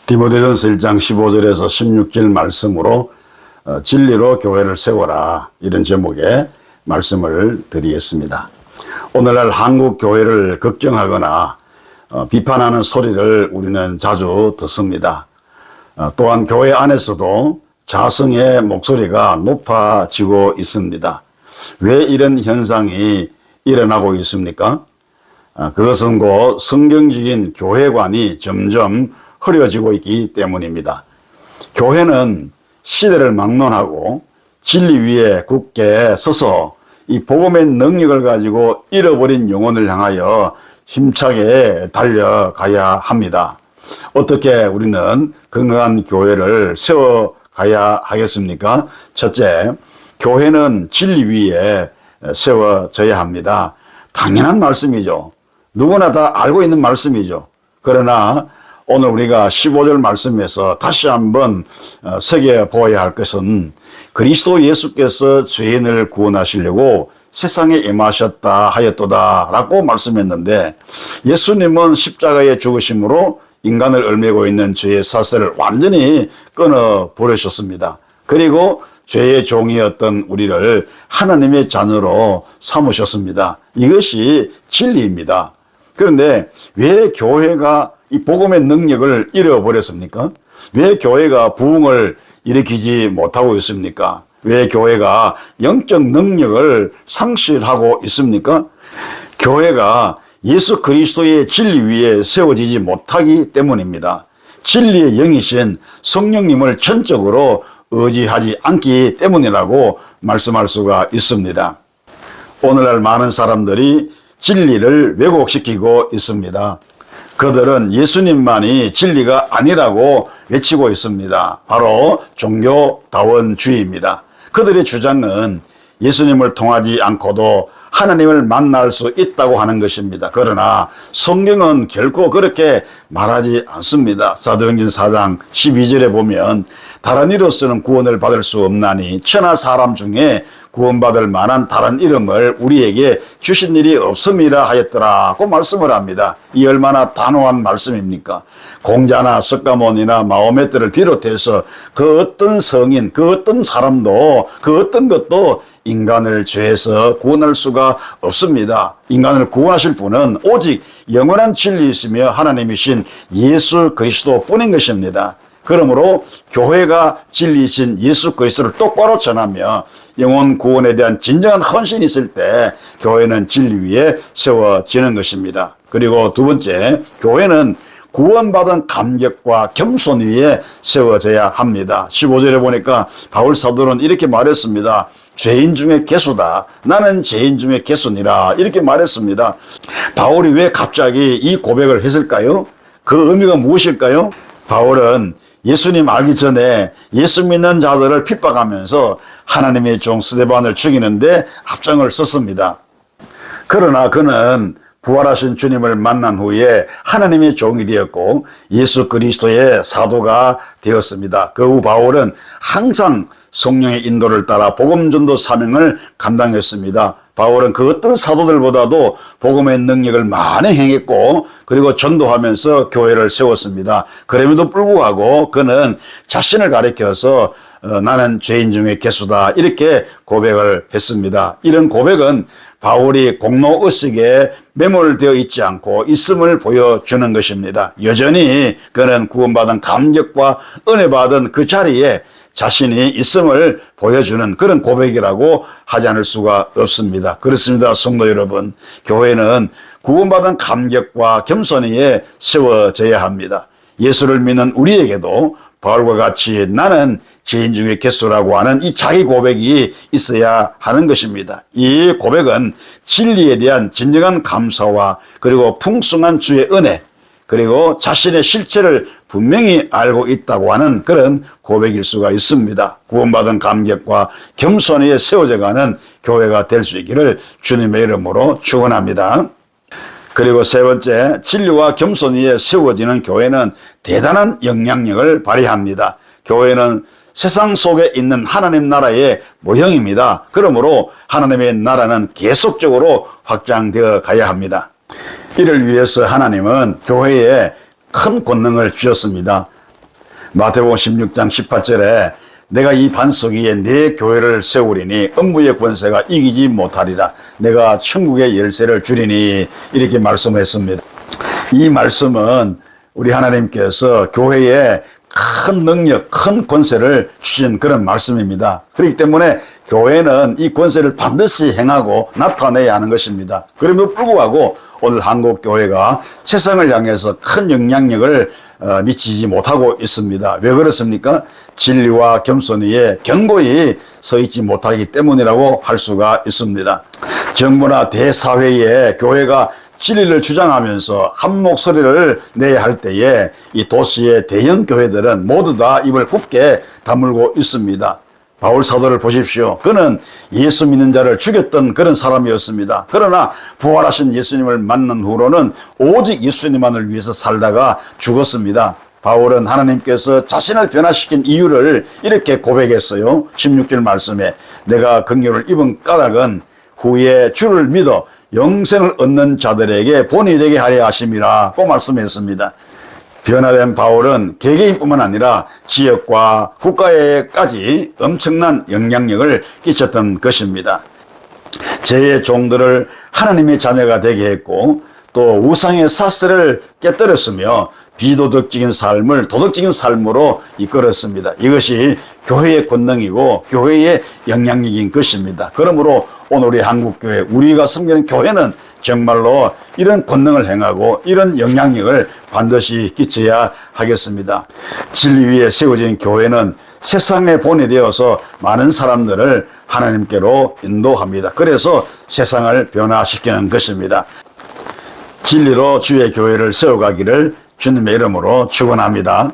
디모데전서 1장 15절에서 16절 말씀으로 진리로 교회를 세워라, 이런 제목의 말씀을 드리겠습니다. 오늘날 한국 교회를 걱정하거나 비판하는 소리를 우리는 자주 듣습니다. 또한 교회 안에서도 자성의 목소리가 높아지고 있습니다. 왜 이런 현상이 일어나고 있습니까? 그것은 곧 성경적인 교회관이 점점 흐려지고 있기 때문입니다. 교회는 시대를 막론하고 진리 위에 굳게 서서 이 복음의 능력을 가지고 잃어버린 영혼을 향하여 힘차게 달려가야 합니다. 어떻게 우리는 건강한 교회를 세워가야 하겠습니까? 첫째, 교회는 진리 위에 세워져야 합니다. 당연한 말씀이죠. 누구나 다 알고 있는 말씀이죠. 그러나 오늘 우리가 15절 말씀에서 다시 한번 새겨보아야 할 것은 그리스도 예수께서 죄인을 구원하시려고 세상에 임하셨다 하였도다 라고 말씀했는데, 예수님은 십자가에 죽으심으로 인간을 얽매고 있는 죄의 사슬을 완전히 끊어버리셨습니다. 그리고 죄의 종이었던 우리를 하나님의 자녀로 삼으셨습니다. 이것이 진리입니다. 그런데 왜 교회가 이 복음의 능력을 잃어버렸습니까? 왜 교회가 부흥을 일으키지 못하고 있습니까? 왜 교회가 영적 능력을 상실하고 있습니까? 교회가 예수 그리스도의 진리 위에 세워지지 못하기 때문입니다. 진리의 영이신 성령님을 전적으로 의지하지 않기 때문이라고 말씀할 수가 있습니다. 오늘날 많은 사람들이 진리를 왜곡시키고 있습니다. 그들은 예수님만이 진리가 아니라고 외치고 있습니다. 바로 종교다원주의입니다. 그들의 주장은 예수님을 통하지 않고도 하나님을 만날 수 있다고 하는 것입니다. 그러나 성경은 결코 그렇게 말하지 않습니다. 사도행전 4장 12절에 보면 다른 이로서는 구원을 받을 수 없나니 천하 사람 중에 구원받을 만한 다른 이름을 우리에게 주신 일이 없음이라 하였더라고 말씀을 합니다. 이 얼마나 단호한 말씀입니까? 공자나 석가모니나 마호메트를 비롯해서 그 어떤 성인, 그 어떤 사람도, 그 어떤 것도 인간을 죄에서 구원할 수가 없습니다. 인간을 구원하실 분은 오직 영원한 진리이시며 하나님이신 예수 그리스도 뿐인 것입니다. 그러므로 교회가 진리이신 예수 그리스도를 똑바로 전하며 영혼 구원에 대한 진정한 헌신이 있을 때 교회는 진리 위에 세워지는 것입니다. 그리고 두 번째, 교회는 구원받은 감격과 겸손 위에 세워져야 합니다. 15절에 보니까 바울 사도는 이렇게 말했습니다. 죄인 중에 괴수다. 나는 죄인 중에 괴수니라. 이렇게 말했습니다. 바울이 왜 갑자기 이 고백을 했을까요? 그 의미가 무엇일까요? 바울은 예수님 알기 전에 예수 믿는 자들을 핍박하면서 하나님의 종 스데반을 죽이는데 앞장을 섰습니다. 그러나 그는 부활하신 주님을 만난 후에 하나님의 종이 되었고 예수 그리스도의 사도가 되었습니다. 그 후 바울은 항상 성령의 인도를 따라 복음전도 사명을 감당했습니다. 바울은 그 어떤 사도들보다도 복음의 능력을 많이 행했고 그리고 전도하면서 교회를 세웠습니다. 그럼에도 불구하고 그는 자신을 가리켜서 나는 죄인 중에 괴수다 이렇게 고백을 했습니다. 이런 고백은 바울이 공로의식에 매몰되어 있지 않고 있음을 보여주는 것입니다. 여전히 그는 구원받은 감격과 은혜 받은 그 자리에 자신이 있음을 보여주는 그런 고백이라고 하지 않을 수가 없습니다. 그렇습니다. 성도 여러분, 교회는 구원받은 감격과 겸손에 세워져야 합니다. 예수를 믿는 우리에게도 바울과 같이 나는 죄인 중에 괴수라고 하는 이 자기 고백이 있어야 하는 것입니다. 이 고백은 진리에 대한 진정한 감사와 그리고 풍성한 주의 은혜, 그리고 자신의 실체를 분명히 알고 있다고 하는 그런 고백일 수가 있습니다. 구원받은 감격과 겸손에 세워져가는 교회가 될 수 있기를 주님의 이름으로 축원합니다. 그리고 세 번째, 진리와 겸손 위에 세워지는 교회는 대단한 영향력을 발휘합니다. 교회는 세상 속에 있는 하나님 나라의 모형입니다. 그러므로 하나님의 나라는 계속적으로 확장되어 가야 합니다. 이를 위해서 하나님은 교회에 큰 권능을 주셨습니다. 마태복음 16장 18절에 내가 이 반석 위에 내 교회를 세우리니 음부의 권세가 이기지 못하리라. 내가 천국의 열쇠를 주리니 이렇게 말씀했습니다. 이 말씀은 우리 하나님께서 교회에 큰 능력, 큰 권세를 주신 그런 말씀입니다. 그렇기 때문에 교회는 이 권세를 반드시 행하고 나타내야 하는 것입니다. 그럼에도 불구하고 오늘 한국 교회가 세상을 향해서 큰 영향력을 미치지 못하고 있습니다. 왜 그렇습니까? 진리와 겸손 위에 견고히 서 있지 못하기 때문이라고 할 수가 있습니다. 정부나 대사회에 교회가 진리를 주장하면서 한 목소리를 내야 할 때에 이 도시의 대형 교회들은 모두 다 입을 굳게 다물고 있습니다. 바울 사도를 보십시오. 그는 예수 믿는 자를 죽였던 그런 사람이었습니다. 그러나 부활하신 예수님을 만난 후로는 오직 예수님만을 위해서 살다가 죽었습니다. 바울은 하나님께서 자신을 변화시킨 이유를 이렇게 고백했어요. 16절 말씀에 내가 긍휼을 입은 까닭은 후에 주를 믿어 영생을 얻는 자들에게 본이 되게 하려 하심이라고 말씀했습니다. 변화된 바울은 개개인뿐만 아니라 지역과 국가에까지 엄청난 영향력을 끼쳤던 것입니다. 제 종들을 하나님의 자녀가 되게 했고 또 우상의 사슬을 깨뜨렸으며 비도덕적인 삶을 도덕적인 삶으로 이끌었습니다. 이것이 교회의 권능이고 교회의 영향력인 것입니다. 그러므로 오늘 우리 한국교회, 우리가 섬기는 교회는 정말로 이런 권능을 행하고 이런 영향력을 반드시 끼쳐야 하겠습니다. 진리 위에 세워진 교회는 세상에 본이 되어서 많은 사람들을 하나님께로 인도합니다. 그래서 세상을 변화시키는 것입니다. 진리로 주의 교회를 세워가기를 주님의 이름으로 축원합니다.